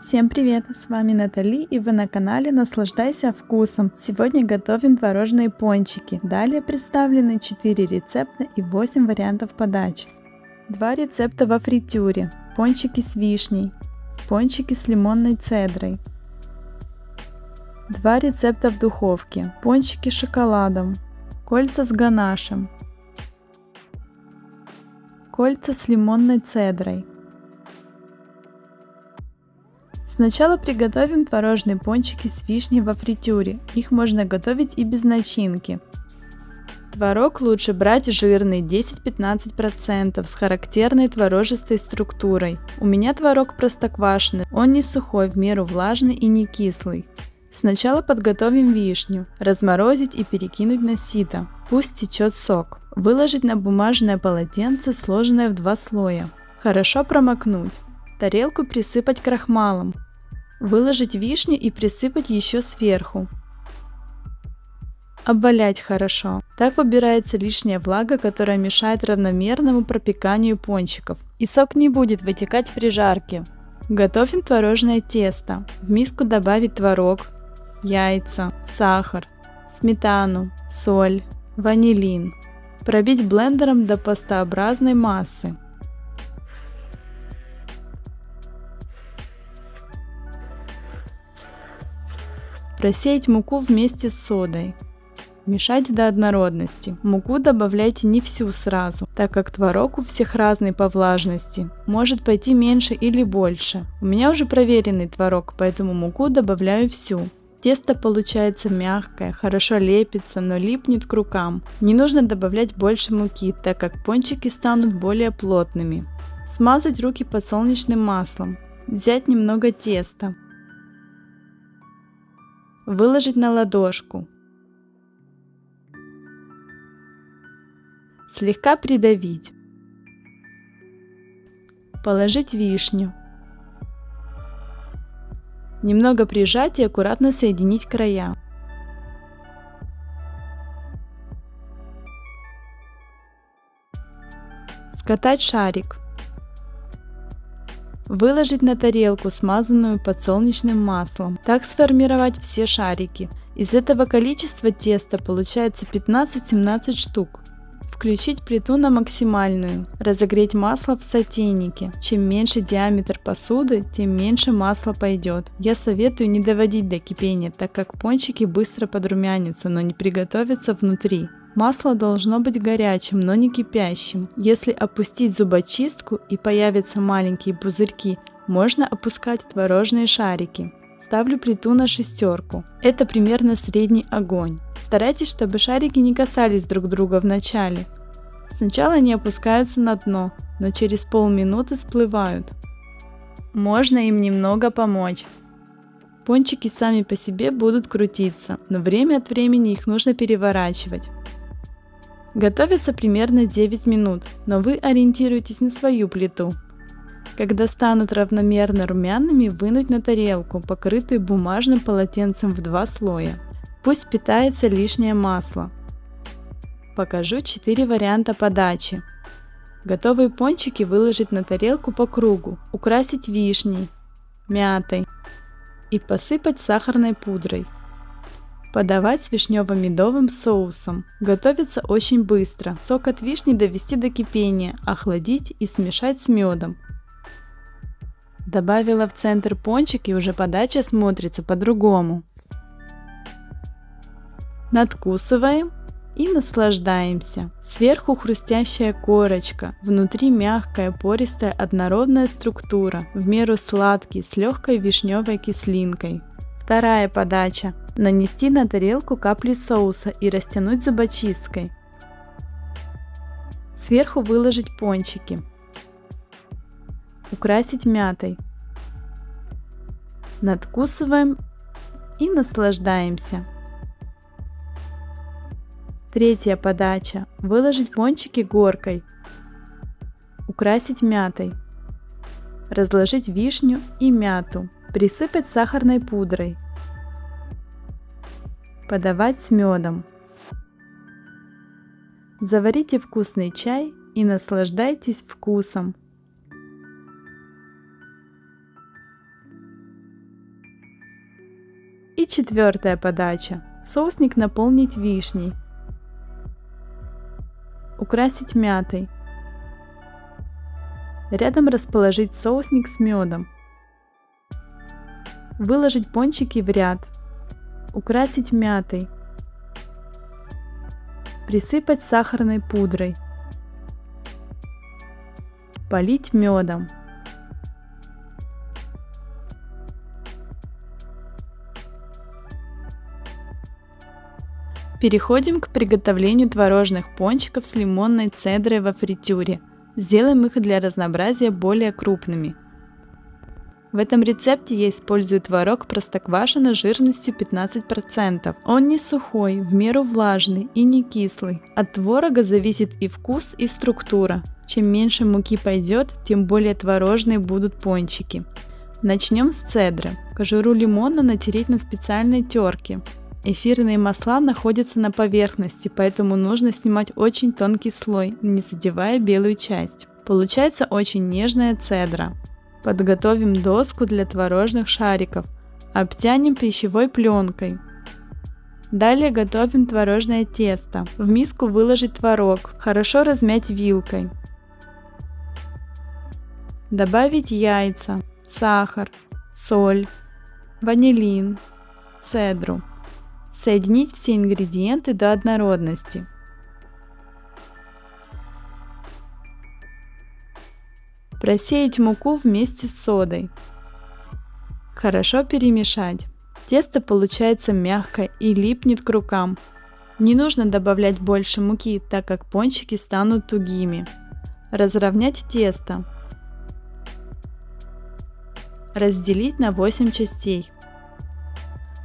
Всем привет! С вами Натали, и вы на канале Наслаждайся вкусом. Сегодня готовим творожные пончики. Далее представлены 4 рецепта и 8 вариантов подачи. 2 рецепта во фритюре. Пончики с вишней. Пончики с лимонной цедрой. 2 рецепта в духовке. Пончики с шоколадом. Кольца с ганашем. Кольца с лимонной цедрой. Сначала приготовим творожные пончики с вишней во фритюре. Их можно готовить и без начинки. Творог лучше брать жирный 10-15% с характерной творожистой структурой. У меня творог простоквашиный, он не сухой, в меру влажный и не кислый. Сначала подготовим вишню, разморозить и перекинуть на сито. Пусть течет сок. Выложить на бумажное полотенце, сложенное в 2 слоя. Хорошо промокнуть. Тарелку присыпать крахмалом. Выложить вишню и присыпать еще сверху. Обвалять хорошо. Так убирается лишняя влага, которая мешает равномерному пропеканию пончиков. И сок не будет вытекать при жарке. Готовим творожное тесто. В миску добавить творог, яйца, сахар, сметану, соль, ванилин. Пробить блендером до пастообразной массы. Просеять муку вместе с содой. Мешать до однородности. Муку добавляйте не всю сразу, так как творог у всех разный по влажности. Может пойти меньше или больше. У меня уже проверенный творог, поэтому муку добавляю всю. Тесто получается мягкое, хорошо лепится, но липнет к рукам. Не нужно добавлять больше муки, так как пончики станут более плотными. Смазать руки подсолнечным маслом. Взять немного теста. Выложить на ладошку. Слегка придавить. Положить вишню. Немного прижать и аккуратно соединить края. Скатать шарик. Выложить на тарелку, смазанную подсолнечным маслом. Так сформировать все шарики. Из этого количества теста получается 15-17 штук. Включить плиту на максимальную. Разогреть масло в сотейнике. Чем меньше диаметр посуды, тем меньше масла пойдет. Я советую не доводить до кипения, так как пончики быстро подрумянятся, но не приготовятся внутри. Масло должно быть горячим, но не кипящим. Если опустить зубочистку и появятся маленькие пузырьки, можно опускать творожные шарики. Ставлю плиту на 6. Это примерно средний огонь. Старайтесь, чтобы шарики не касались друг друга в начале. Сначала они опускаются на дно, но через полминуты всплывают. Можно им немного помочь. Пончики сами по себе будут крутиться, но время от времени их нужно переворачивать. Готовится примерно 9 минут, но вы ориентируйтесь на свою плиту. Когда станут равномерно румяными, вынуть на тарелку, покрытую бумажным полотенцем в 2 слоя. Пусть питается лишнее масло. Покажу 4 варианта подачи. Готовые пончики выложить на тарелку по кругу, украсить вишней, мятой и посыпать сахарной пудрой. Подавать с вишнево-медовым соусом. Готовится очень быстро. Сок от вишни довести до кипения, охладить и смешать с медом. Добавила в центр пончик, и уже подача смотрится по-другому. Надкусываем и наслаждаемся. Сверху хрустящая корочка, внутри мягкая, пористая, однородная структура, в меру сладкий, с легкой вишневой кислинкой. Вторая подача. Нанести на тарелку капли соуса и растянуть зубочисткой. Сверху выложить пончики. Украсить мятой. Надкусываем и наслаждаемся. Третья подача. Выложить пончики горкой. Украсить мятой. Разложить вишню и мяту. Присыпать сахарной пудрой. Подавать с медом. Заварите вкусный чай и наслаждайтесь вкусом. 4-я подача. Соусник наполнить вишней. Украсить мятой. Рядом расположить соусник с медом. Выложить пончики в ряд. Украсить мятой. Присыпать сахарной пудрой. Полить медом. Переходим к приготовлению творожных пончиков с лимонной цедрой во фритюре. Сделаем их для разнообразия более крупными. В этом рецепте я использую творог Простоквашино жирностью 15%. Он не сухой, в меру влажный и не кислый. От творога зависит и вкус, и структура. Чем меньше муки пойдет, тем более творожные будут пончики. Начнем с цедры. Кожуру лимона натереть на специальной терке. Эфирные масла находятся на поверхности, поэтому нужно снимать очень тонкий слой, не задевая белую часть. Получается очень нежная цедра. Подготовим доску для творожных шариков. Обтянем пищевой пленкой. Далее готовим творожное тесто. В миску выложить творог, хорошо размять вилкой. Добавить яйца, сахар, соль, ванилин, цедру. Соединить все ингредиенты до однородности. Просеять муку вместе с содой. Хорошо перемешать. Тесто получается мягкое и липнет к рукам. Не нужно добавлять больше муки, так как пончики станут тугими. Разровнять тесто. Разделить на 8 частей.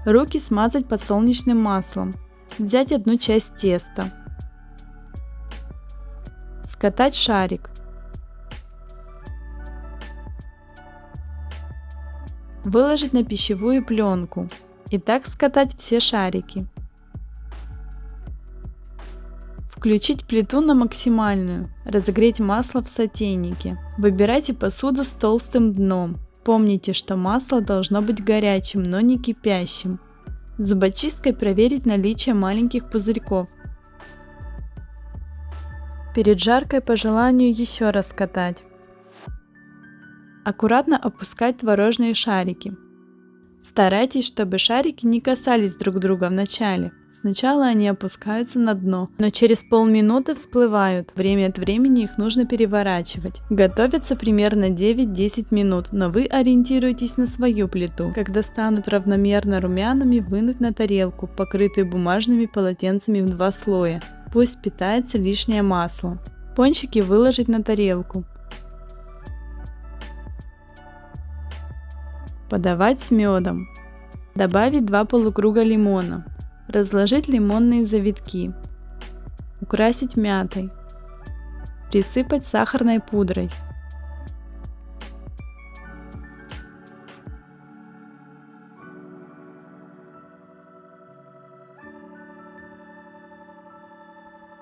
Руки смазать подсолнечным маслом. Взять одну часть теста. Скатать шарик. Выложить на пищевую пленку. И так скатать все шарики. Включить плиту на максимальную. Разогреть масло в сотейнике. Выбирайте посуду с толстым дном. Помните, что масло должно быть горячим, но не кипящим. Зубочисткой проверить наличие маленьких пузырьков. Перед жаркой по желанию еще раз катать. Аккуратно опускать творожные шарики. Старайтесь, чтобы шарики не касались друг друга в начале. Сначала они опускаются на дно, но через полминуты всплывают. Время от времени их нужно переворачивать. Готовятся примерно 9-10 минут, но вы ориентируйтесь на свою плиту. Когда станут равномерно румяными, вынуть на тарелку, покрытую бумажными полотенцами в 2 слоя. Пусть питается лишнее масло. Пончики выложить на тарелку. Подавать с медом. Добавить 2 полукруга лимона. Разложить лимонные завитки. Украсить мятой. Присыпать сахарной пудрой.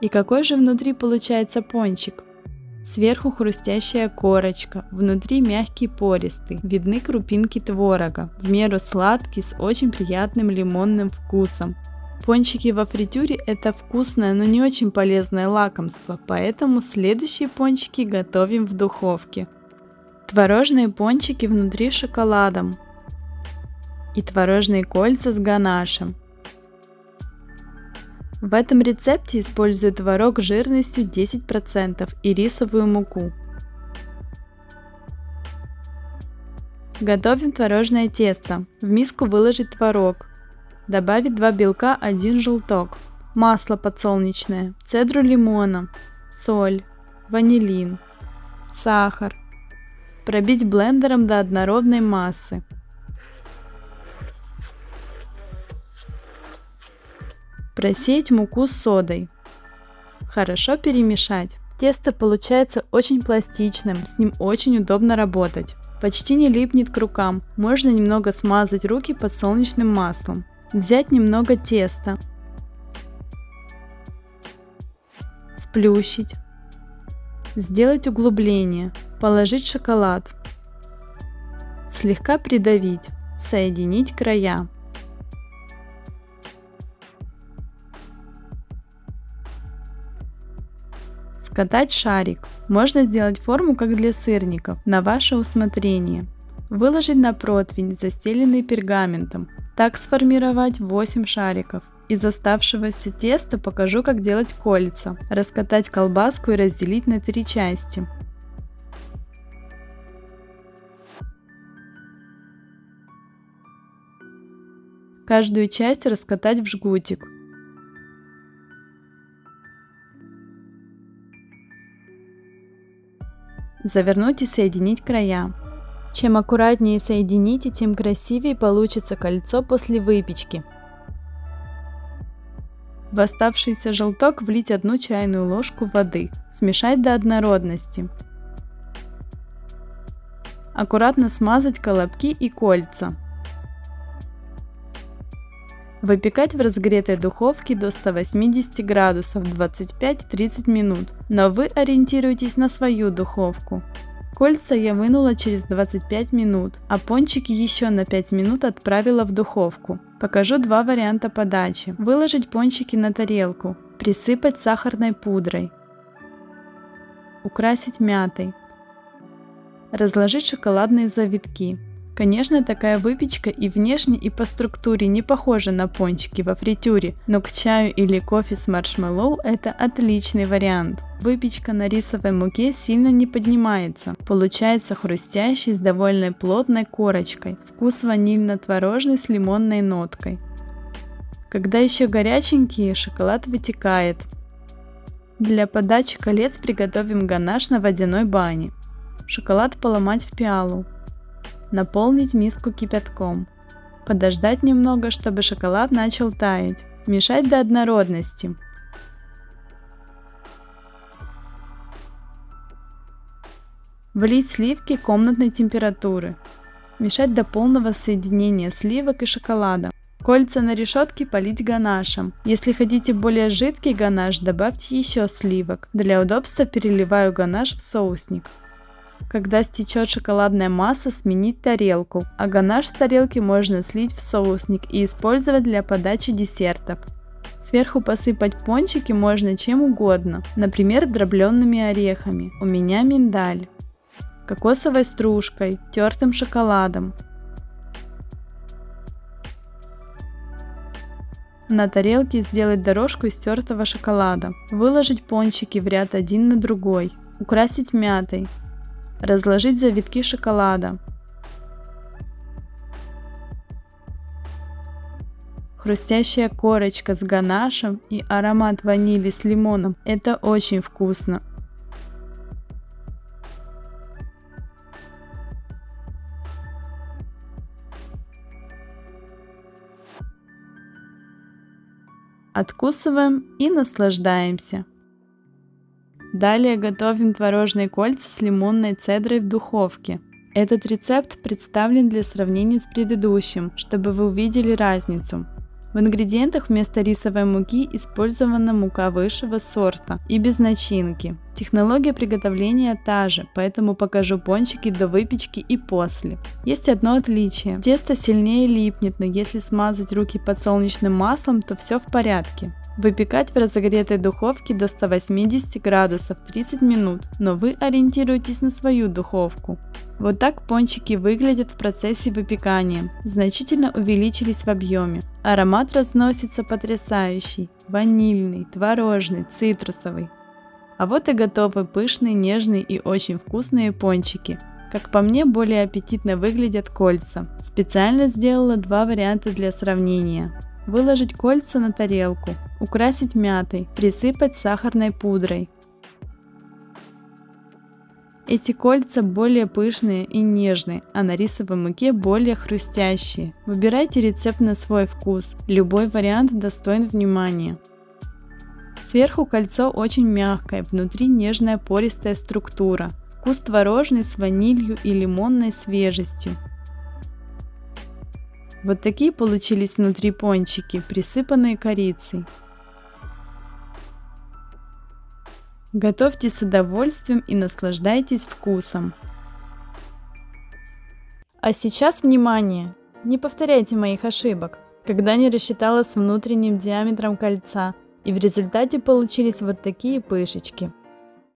И какой же внутри получается пончик? Сверху хрустящая корочка, внутри мягкий пористый, видны крупинки творога, в меру сладкий с очень приятным лимонным вкусом. Пончики во фритюре – это вкусное, но не очень полезное лакомство, поэтому следующие пончики готовим в духовке. Творожные пончики внутри шоколадом и творожные кольца с ганашем. В этом рецепте использую творог жирностью 10% и рисовую муку. Готовим творожное тесто. В миску выложить творог. Добавить 2 белка, 1 желток, масло подсолнечное, цедру лимона, соль, ванилин, сахар. Пробить блендером до однородной массы. Просеять муку с содой. Хорошо перемешать. Тесто получается очень пластичным, с ним очень удобно работать. Почти не липнет к рукам, можно немного смазать руки подсолнечным маслом. Взять немного теста. Сплющить. Сделать углубление. Положить шоколад. Слегка придавить. Соединить края. Раскатать шарик. Можно сделать форму как для сырников, на ваше усмотрение. Выложить на противень, застеленный пергаментом. Так сформировать 8 шариков. Из оставшегося теста покажу, как делать кольца. Раскатать колбаску и разделить на 3 части. Каждую часть раскатать в жгутик. Завернуть и соединить края. Чем аккуратнее соедините, тем красивее получится кольцо после выпечки. В оставшийся желток влить 1 чайную ложку воды. Смешать до однородности. Аккуратно смазать колобки и кольца. Выпекать в разогретой духовке до 180 градусов 25-30 минут, но вы ориентируйтесь на свою духовку. Кольца я вынула через 25 минут, а пончики еще на 5 минут отправила в духовку. Покажу 2 варианта подачи. Выложить пончики на тарелку, присыпать сахарной пудрой, украсить мятой, разложить шоколадные завитки. Конечно, такая выпечка и внешне, и по структуре не похожа на пончики во фритюре, но к чаю или кофе с маршмеллоу это отличный вариант. Выпечка на рисовой муке сильно не поднимается, получается хрустящий с довольно плотной корочкой, вкус ванильно-творожный с лимонной ноткой. Когда еще горяченький, шоколад вытекает. Для подачи колец приготовим ганаш на водяной бане. Шоколад поломать в пиалу. Наполнить миску кипятком. Подождать немного, чтобы шоколад начал таять. Мешать до однородности. Влить сливки комнатной температуры. Мешать до полного соединения сливок и шоколада. Кольца на решетке полить ганашем. Если хотите более жидкий ганаш, добавьте еще сливок. Для удобства переливаю ганаш в соусник. Когда стечет шоколадная масса, сменить тарелку, а ганаш с тарелки можно слить в соусник и использовать для подачи десертов. Сверху посыпать пончики можно чем угодно, например, дробленными орехами, у меня миндаль, кокосовой стружкой, тертым шоколадом. На тарелке сделать дорожку из тертого шоколада, выложить пончики в ряд один на другой, украсить мятой. Разложить завитки шоколада. Хрустящая корочка с ганашем и аромат ванили с лимоном – это очень вкусно. Откусываем и наслаждаемся. Далее готовим творожные кольца с лимонной цедрой в духовке. Этот рецепт представлен для сравнения с предыдущим, чтобы вы увидели разницу. В ингредиентах вместо рисовой муки использована мука высшего сорта и без начинки. Технология приготовления та же, поэтому покажу пончики до выпечки и после. Есть одно отличие. Тесто сильнее липнет, но если смазать руки подсолнечным маслом, то все в порядке. Выпекать в разогретой духовке до 180 градусов 30 минут, но вы ориентируйтесь на свою духовку. Вот так пончики выглядят в процессе выпекания, значительно увеличились в объеме. Аромат разносится потрясающий, ванильный, творожный, цитрусовый. А вот и готовы пышные, нежные и очень вкусные пончики. Как по мне, более аппетитно выглядят кольца. Специально сделала 2 варианта для сравнения. Выложить кольца на тарелку, украсить мятой, присыпать сахарной пудрой. Эти кольца более пышные и нежные, а на рисовой муке более хрустящие. Выбирайте рецепт на свой вкус, любой вариант достоин внимания. Сверху кольцо очень мягкое, внутри нежная пористая структура, вкус творожный с ванилью и лимонной свежестью. Вот такие получились внутри пончики, присыпанные корицей. Готовьте с удовольствием и наслаждайтесь вкусом. А сейчас внимание! Не повторяйте моих ошибок, когда не рассчитала с внутренним диаметром кольца, и в результате получились вот такие пышечки.